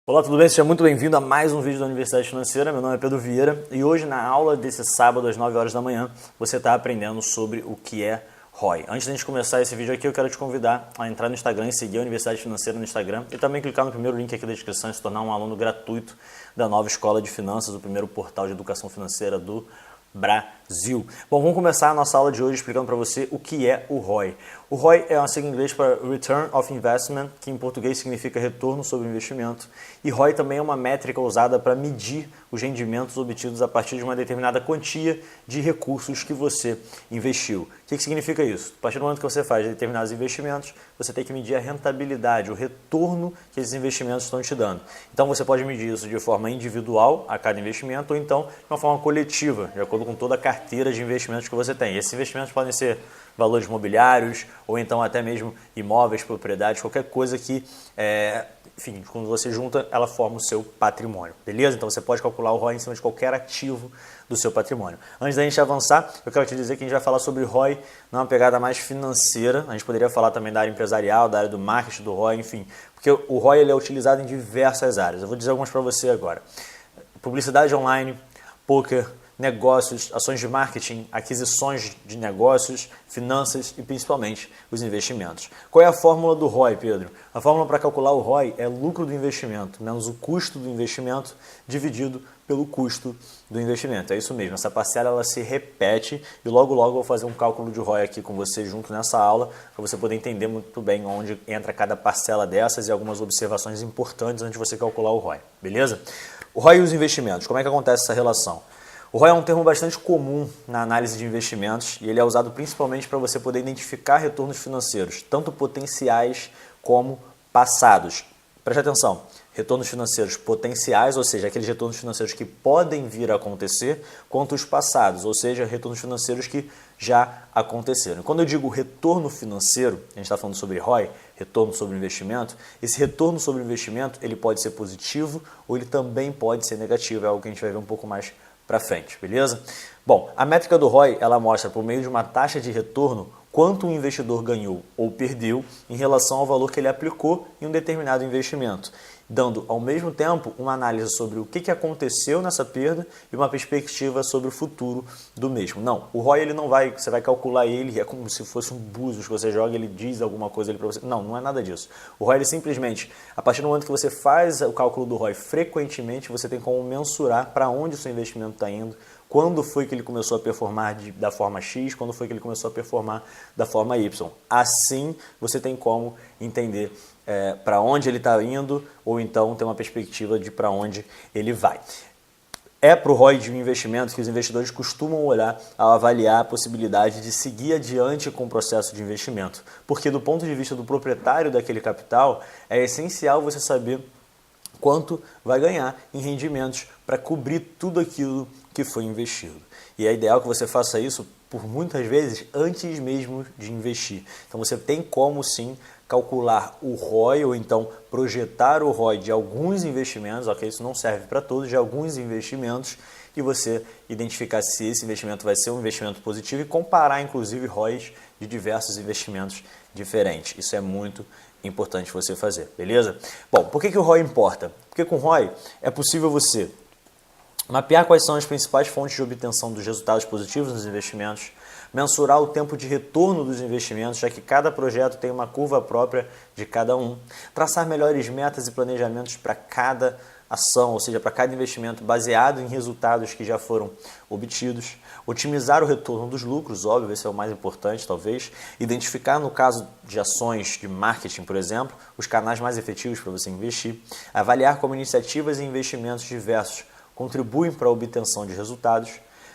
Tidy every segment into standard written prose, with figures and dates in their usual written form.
Olá, tudo bem? Seja muito bem-vindo a mais um vídeo da Universidade Financeira. Meu nome é Pedro Vieira e hoje na aula desse sábado às 9 horas da manhã você está aprendendo sobre o que é ROI. Antes de a gente começar esse vídeo aqui, eu quero te convidar a entrar no Instagram e seguir a Universidade Financeira no Instagram e também clicar no primeiro link aqui da descrição e se tornar um aluno gratuito da nova Escola de Finanças, o primeiro portal de educação financeira do Brasil. Bom, vamos começar a nossa aula de hoje explicando para você o que é o ROI. O ROI é uma sigla em inglês para Return of Investment, que em português significa retorno sobre investimento. E ROI também é uma métrica usada para medir os rendimentos obtidos a partir de uma determinada quantia de recursos que você investiu. O que significa isso? A partir do momento que você faz determinados investimentos, você tem que medir a rentabilidade, o retorno que esses investimentos estão te dando. Então você pode medir isso de forma individual a cada investimento ou então de uma forma coletiva, de acordo com toda a carteira de investimentos que você tem. Esses investimentos podem ser valores imobiliários ou então até mesmo imóveis, propriedades, qualquer coisa que, enfim, quando você junta, ela forma o seu patrimônio, beleza? Então você pode calcular o ROI em cima de qualquer ativo do seu patrimônio. Antes da gente avançar, eu quero te dizer que a gente vai falar sobre ROI numa pegada mais financeira. A gente poderia falar também da área empresarial, da área do marketing, do ROI, enfim, porque o ROI ele é utilizado em diversas áreas. Eu vou dizer algumas para você agora. Publicidade online, poker, negócios, ações de marketing, aquisições de negócios, finanças e principalmente os investimentos. Qual é a fórmula do ROI, Pedro? A fórmula para calcular o ROI é lucro do investimento menos o custo do investimento dividido pelo custo do investimento. É isso mesmo, essa parcela ela se repete e logo eu vou fazer um cálculo de ROI aqui com você junto nessa aula para você poder entender muito bem onde entra cada parcela dessas e algumas observações importantes antes de você calcular o ROI, beleza? O ROI e os investimentos, como é que acontece essa relação? O ROI é um termo bastante comum na análise de investimentos e ele é usado principalmente para você poder identificar retornos financeiros, tanto potenciais como passados. Preste atenção, retornos financeiros potenciais, ou seja, aqueles retornos financeiros que podem vir a acontecer, quanto os passados, ou seja, retornos financeiros que já aconteceram. Quando eu digo retorno financeiro, a gente está falando sobre ROI, retorno sobre investimento, esse retorno sobre investimento ele pode ser positivo ou ele também pode ser negativo, é algo que a gente vai ver um pouco mais para frente, beleza? Bom, a métrica do ROI, ela mostra por meio de uma taxa de retorno quanto o investidor ganhou ou perdeu em relação ao valor que ele aplicou em um determinado investimento, dando ao mesmo tempo uma análise sobre o que aconteceu nessa perda e uma perspectiva sobre o futuro do mesmo. Não, o ROI ele não vai, você vai calcular ele, é como se fosse um búzios que você joga, ele diz alguma coisa ali para você. Não, não é nada disso. O ROI ele simplesmente, a partir do momento que você faz o cálculo do ROI frequentemente, você tem como mensurar para onde o seu investimento está indo, quando foi que ele começou a performar da forma X, quando foi que ele começou a performar da forma Y. Assim, você tem como entender para onde ele está indo ou então ter uma perspectiva de para onde ele vai. É para o ROI de um investimento que os investidores costumam olhar ao avaliar a possibilidade de seguir adiante com o processo de investimento. Porque do ponto de vista do proprietário daquele capital, é essencial você saber quanto vai ganhar em rendimentos para cobrir tudo aquilo que foi investido. E é ideal que você faça isso por muitas vezes antes mesmo de investir. Então você tem como sim calcular o ROI ou então projetar o ROI de alguns investimentos, ok? Isso não serve para todos, de alguns investimentos e você identificar se esse investimento vai ser um investimento positivo e comparar inclusive ROIs de diversos investimentos diferentes. Isso é muito importante você fazer, beleza? Bom, por que o ROI importa? Porque com o ROI é possível você mapear quais são as principais fontes de obtenção dos resultados positivos nos investimentos, mensurar o tempo de retorno dos investimentos, já que cada projeto tem uma curva própria de cada um, traçar melhores metas e planejamentos para cada ação, ou seja, para cada investimento baseado em resultados que já foram obtidos, otimizar o retorno dos lucros, óbvio, esse é o mais importante talvez, identificar no caso de ações de marketing, por exemplo, os canais mais efetivos para você investir, avaliar como iniciativas e investimentos diversos contribuem para a obtenção de resultados,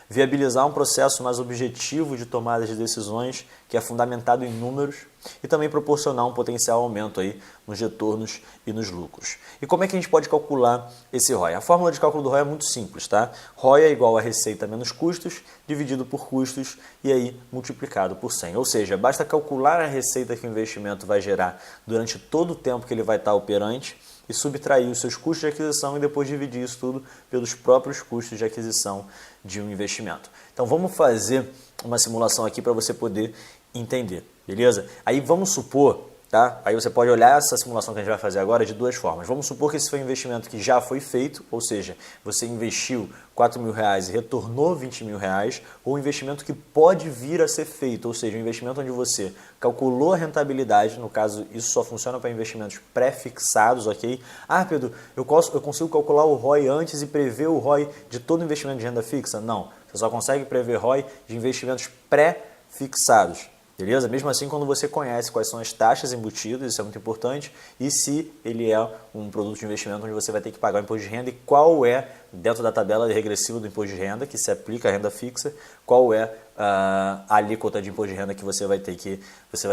viabilizar um processo mais objetivo de tomada de decisões que é fundamentado em números e também proporcionar um potencial aumento aí nos retornos e nos lucros. E como é que a gente pode calcular esse ROI? A fórmula de cálculo do ROI é muito simples, tá? ROI é igual a receita menos custos dividido por custos e aí multiplicado por 100. Ou seja, basta calcular a receita que o investimento vai gerar durante todo o tempo que ele vai estar operante e subtrair os seus custos de aquisição e depois dividir isso tudo pelos próprios custos de aquisição de um investimento. Então vamos fazer uma simulação aqui para você poder entender, beleza? Aí vamos supor tá? Aí você pode olhar essa simulação que a gente vai fazer agora de duas formas. Vamos supor que esse foi um investimento que já foi feito, ou seja, você investiu R$4.000 e retornou R$20.000, ou um investimento que pode vir a ser feito, ou seja, um investimento onde você calculou a rentabilidade, no caso isso só funciona para investimentos pré-fixados, ok? Ah, Pedro, eu consigo calcular o ROI antes e prever o ROI de todo investimento de renda fixa? Não, você só consegue prever ROI de investimentos pré-fixados. Beleza? Mesmo assim, quando você conhece quais são as taxas embutidas, isso é muito importante, e se ele é um produto de investimento onde você vai ter que pagar o imposto de renda e qual é, dentro da tabela regressiva do imposto de renda, que se aplica à renda fixa, qual é a alíquota de imposto de renda que você vai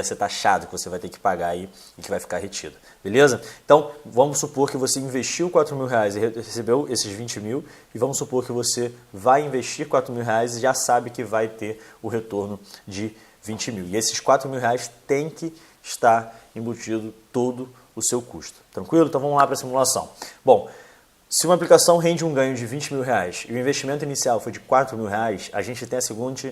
ser taxado, que você vai ter que pagar aí e que vai ficar retido. Beleza? Então, vamos supor que você investiu R$4.000 e recebeu esses 20 mil, e vamos supor que você vai investir R$4.000 e já sabe que vai ter o retorno de 20 mil. E esses R$4.000 tem que estar embutido todo o seu custo. Tranquilo? Então vamos lá para a simulação. Bom, se uma aplicação rende um ganho de R$20.000 e o investimento inicial foi de R$4.000, a gente tem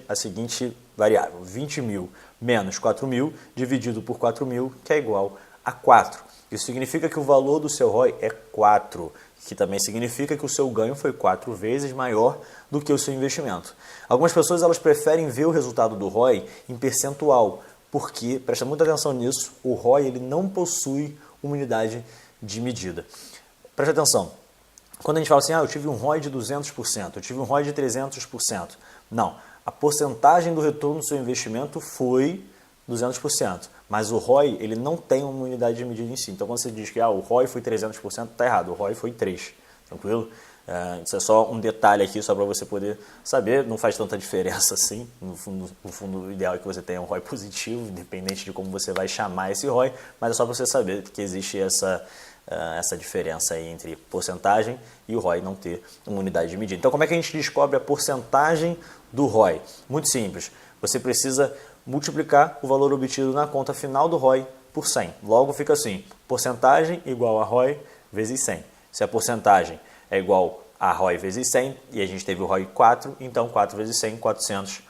a seguinte variável: 20 mil menos 4 mil dividido por 4 mil, que é igual a 4. Isso significa que o valor do seu ROI é 4, que também significa que o seu ganho foi 4 vezes maior do que o seu investimento. Algumas pessoas elas preferem ver o resultado do ROI em percentual, porque, presta muita atenção nisso, o ROI ele não possui uma unidade de medida. Presta atenção, quando a gente fala assim, eu tive um ROI de 200%, eu tive um ROI de 300%. Não, a porcentagem do retorno do seu investimento foi 200%, mas o ROI ele não tem uma unidade de medida em si. Então, quando você diz que o ROI foi 300%, está errado, o ROI foi 3%, tranquilo? Isso é só um detalhe aqui, só para você poder saber, não faz tanta diferença assim. No fundo, o ideal é que você tenha um ROI positivo, independente de como você vai chamar esse ROI, mas é só para você saber que existe essa diferença aí entre porcentagem e o ROI não ter uma unidade de medida. Então, como é que a gente descobre a porcentagem do ROI? Muito simples, você precisa multiplicar o valor obtido na conta final do ROI por 100. Logo fica assim, porcentagem igual a ROI vezes 100. Se a porcentagem é igual a ROI vezes 100 e a gente teve o ROI 4, então 4 vezes 100, 400%.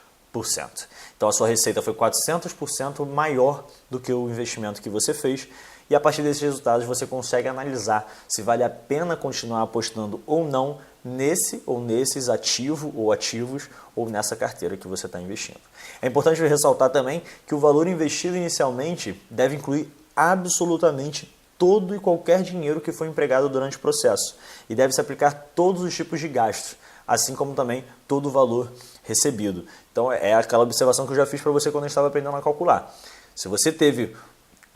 Então a sua receita foi 400% maior do que o investimento que você fez, e a partir desses resultados você consegue analisar se vale a pena continuar apostando ou não nesse ou nesses ativos ou nessa carteira que você está investindo. É importante ressaltar também que o valor investido inicialmente deve incluir absolutamente todo e qualquer dinheiro que foi empregado durante o processo e deve se aplicar todos os tipos de gastos, assim como também todo o valor recebido. Então é aquela observação que eu já fiz para você quando eu estava aprendendo a calcular. Se você teve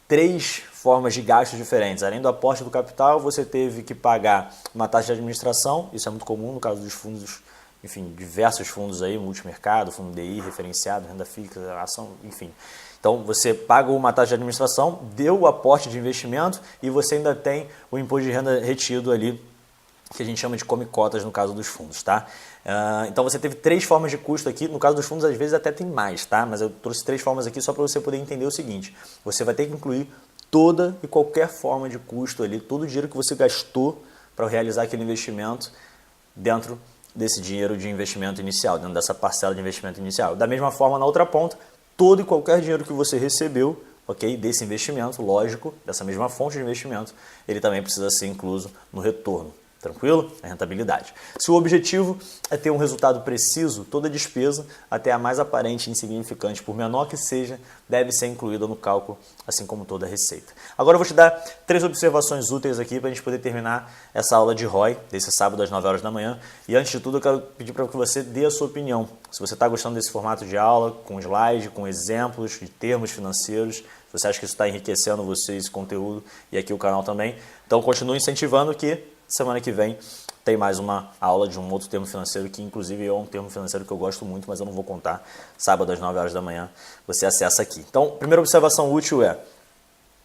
3 formas de gastos diferentes, além do aporte do capital, você teve que pagar uma taxa de administração, isso é muito comum no caso dos fundos, enfim, diversos fundos aí, multimercado, fundo DI, referenciado, renda fixa, ação, enfim. Então, você paga uma taxa de administração, deu o aporte de investimento e você ainda tem o imposto de renda retido ali, que a gente chama de come-cotas no caso dos fundos, tá? Então, você teve 3 formas de custo aqui. No caso dos fundos, às vezes até tem mais, tá? Mas eu trouxe 3 formas aqui só para você poder entender o seguinte. Você vai ter que incluir toda e qualquer forma de custo ali, todo o dinheiro que você gastou para realizar aquele investimento dentro desse dinheiro de investimento inicial, dentro dessa parcela de investimento inicial. Da mesma forma, na outra ponta, todo e qualquer dinheiro que você recebeu, ok, desse investimento, lógico, dessa mesma fonte de investimento, ele também precisa ser incluso no retorno. Tranquilo? A rentabilidade. Se o objetivo é ter um resultado preciso, toda despesa, até a mais aparente e insignificante, por menor que seja, deve ser incluída no cálculo, assim como toda a receita. Agora eu vou te dar 3 observações úteis aqui para a gente poder terminar essa aula de ROI, desse sábado às 9 horas da manhã. E antes de tudo, eu quero pedir para que você dê a sua opinião. Se você está gostando desse formato de aula, com slide, com exemplos de termos financeiros, se você acha que isso está enriquecendo você, esse conteúdo, e aqui o canal também, então continue incentivando que semana que vem tem mais uma aula de um outro termo financeiro, que inclusive é um termo financeiro que eu gosto muito, mas eu não vou contar. Sábado às 9 horas da manhã você acessa aqui. Então, primeira observação útil é: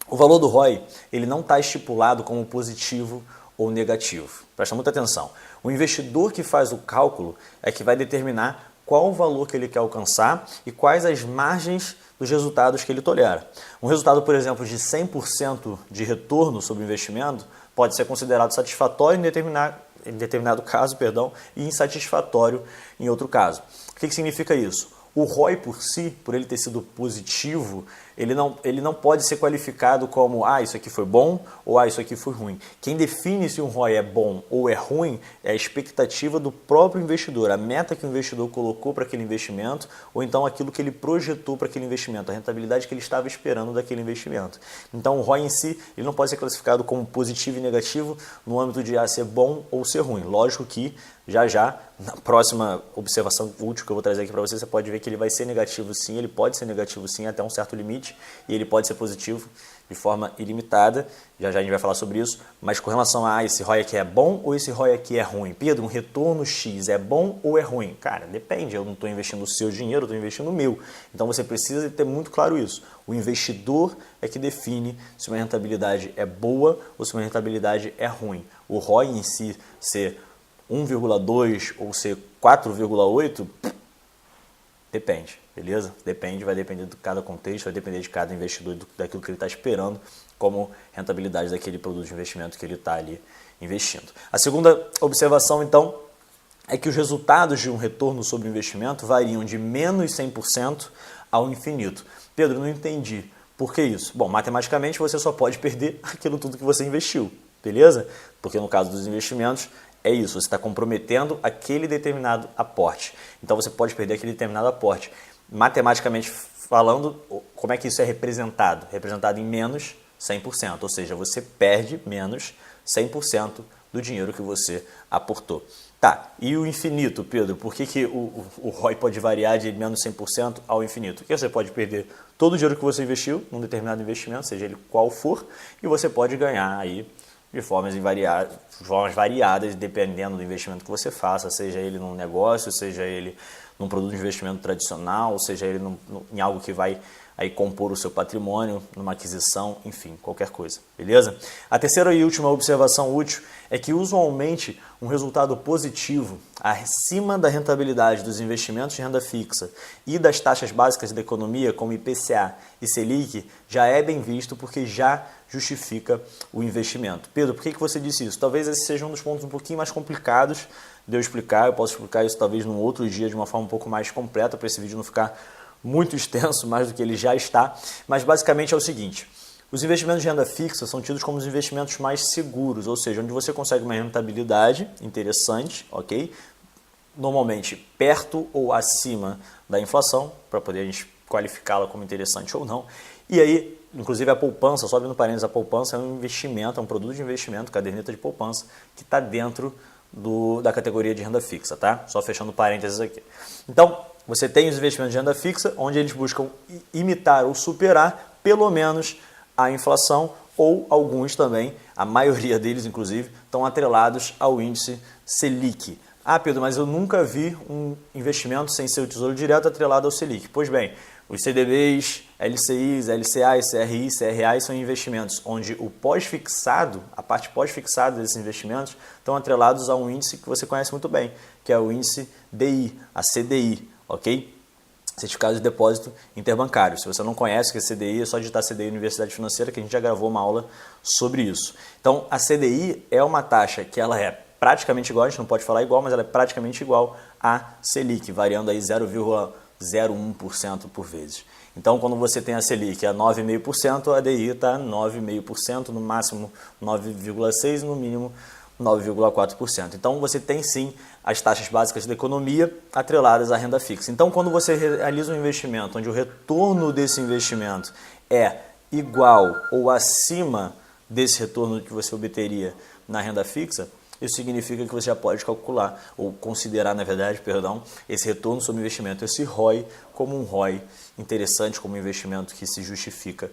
o valor do ROI ele não está estipulado como positivo ou negativo. Presta muita atenção. O investidor que faz o cálculo é que vai determinar qual o valor que ele quer alcançar e quais as margens dos resultados que ele tolera. Um resultado, por exemplo, de 100% de retorno sobre o investimento pode ser considerado satisfatório em determinado caso, e insatisfatório em outro caso. O que significa isso? O ROI por si, por ele ter sido positivo, ele não pode ser qualificado como, isso aqui foi bom ou isso aqui foi ruim. Quem define se um ROI é bom ou é ruim é a expectativa do próprio investidor, a meta que o investidor colocou para aquele investimento ou então aquilo que ele projetou para aquele investimento, a rentabilidade que ele estava esperando daquele investimento. Então o ROI em si, ele não pode ser classificado como positivo e negativo no âmbito de ser bom ou ser ruim. Lógico que já, na próxima observação útil que eu vou trazer aqui para você, você pode ver que ele vai ser negativo sim, ele pode ser negativo sim até um certo limite e ele pode ser positivo de forma ilimitada, já a gente vai falar sobre isso, mas com relação a esse ROI aqui é bom ou esse ROI aqui é ruim? Pedro, um retorno X é bom ou é ruim? Cara, depende, eu não estou investindo o seu dinheiro, eu estou investindo o meu, então você precisa ter muito claro isso, o investidor é que define se uma rentabilidade é boa ou se uma rentabilidade é ruim. O ROI em si ser 1,2 ou ser 4,8, depende, beleza? Depende, vai depender de cada contexto, vai depender de cada investidor, daquilo que ele está esperando como rentabilidade daquele produto de investimento que ele está ali investindo. A segunda observação, então, é que os resultados de um retorno sobre o investimento variam de menos 100% ao infinito. Pedro, não entendi. Por que isso? Bom, matematicamente você só pode perder aquilo tudo que você investiu, beleza? Porque no caso dos investimentos, é isso, você está comprometendo aquele determinado aporte. Então você pode perder aquele determinado aporte. Matematicamente falando, como é que isso é representado? Representado em menos 100%, ou seja, você perde menos 100% do dinheiro que você aportou. Tá, e o infinito, Pedro? Por que o ROI pode variar de menos 100% ao infinito? Porque você pode perder todo o dinheiro que você investiu num determinado investimento, seja ele qual for, e você pode ganhar aí de formas variadas, dependendo do investimento que você faça, seja ele num negócio, seja ele num produto de investimento tradicional, seja ele em algo que vai aí compor o seu patrimônio, numa aquisição, enfim, qualquer coisa, beleza? A terceira e última observação útil é que usualmente um resultado positivo acima da rentabilidade dos investimentos de renda fixa e das taxas básicas da economia, como IPCA e Selic, já é bem visto porque já justifica o investimento. Pedro, por que você disse isso? Talvez esse seja um dos pontos um pouquinho mais complicados de eu explicar, eu posso explicar isso talvez num outro dia de uma forma um pouco mais completa para esse vídeo não ficar muito extenso, mais do que ele já está, mas basicamente é o seguinte, os investimentos de renda fixa são tidos como os investimentos mais seguros, ou seja, onde você consegue uma rentabilidade interessante, ok? Normalmente perto ou acima da inflação, para poder a gente qualificá-la como interessante ou não, e aí, inclusive a poupança, só abrindo parênteses, a poupança é um investimento, é um produto de investimento, caderneta de poupança, que está dentro da categoria de renda fixa, tá? Só fechando parênteses aqui. Então, você tem os investimentos de renda fixa, onde eles buscam imitar ou superar, pelo menos, a inflação, ou alguns também, a maioria deles, inclusive, estão atrelados ao índice Selic. Ah, Pedro, mas eu nunca vi um investimento sem ser o Tesouro Direto atrelado ao Selic. Pois bem, os CDBs, LCIs, LCAs, CRIs, CRAs são investimentos onde o pós-fixado, a parte pós-fixada desses investimentos, estão atrelados a um índice que você conhece muito bem, que é o índice DI, a CDI, ok? Certificado de Depósito Interbancário. Se você não conhece o que é CDI, é só digitar CDI Universidade Financeira, que a gente já gravou uma aula sobre isso. Então, a CDI é uma taxa que ela é praticamente igual, a gente não pode falar igual, mas ela é praticamente igual à Selic, variando aí 0,01% por vezes. Então, quando você tem a Selic a 9,5%, a DI está 9,5%, no máximo 9,6%, no mínimo 9,4%. Então, você tem sim as taxas básicas da economia atreladas à renda fixa. Então, quando você realiza um investimento onde o retorno desse investimento é igual ou acima desse retorno que você obteria na renda fixa, isso significa que você já pode calcular, ou considerar, na verdade, esse retorno sobre investimento, esse ROI, como um ROI interessante, como um investimento que se justifica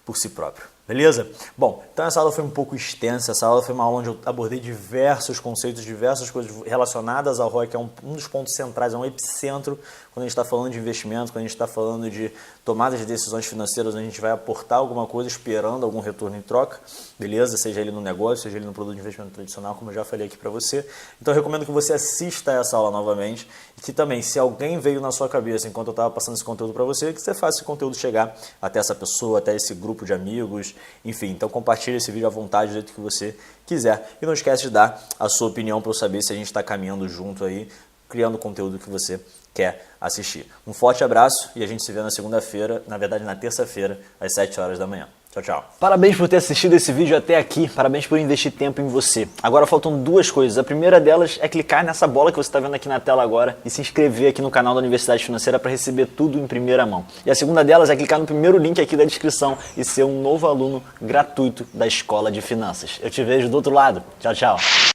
por si próprio. Beleza? Bom, então essa aula foi um pouco extensa, essa aula foi uma aula onde eu abordei diversos conceitos, diversas coisas relacionadas ao ROI, que é um dos pontos centrais, é um epicentro quando a gente está falando de investimento, quando a gente está falando de tomada de decisões financeiras, onde a gente vai aportar alguma coisa esperando algum retorno em troca, beleza? Seja ele no negócio, seja ele no produto de investimento tradicional, como eu já falei aqui para você. Então eu recomendo que você assista essa aula novamente e que também, se alguém veio na sua cabeça enquanto eu estava passando esse conteúdo para você, que você faça esse conteúdo chegar até essa pessoa, até esse grupo de amigos, enfim, então compartilhe esse vídeo à vontade, do jeito que você quiser. E não esquece de dar a sua opinião para eu saber se a gente está caminhando junto aí criando o conteúdo que você quer assistir. Um forte abraço e a gente se vê na segunda-feira, na verdade na terça-feira, às 7 horas da manhã. Tchau, tchau. Parabéns por ter assistido esse vídeo até aqui, parabéns por investir tempo em você. Agora faltam duas coisas. A primeira delas é clicar nessa bola que você está vendo aqui na tela agora e se inscrever aqui no canal da Universidade Financeira para receber tudo em primeira mão. E a segunda delas é clicar no primeiro link aqui da descrição e ser um novo aluno gratuito da Escola de Finanças. Eu te vejo do outro lado. Tchau, tchau.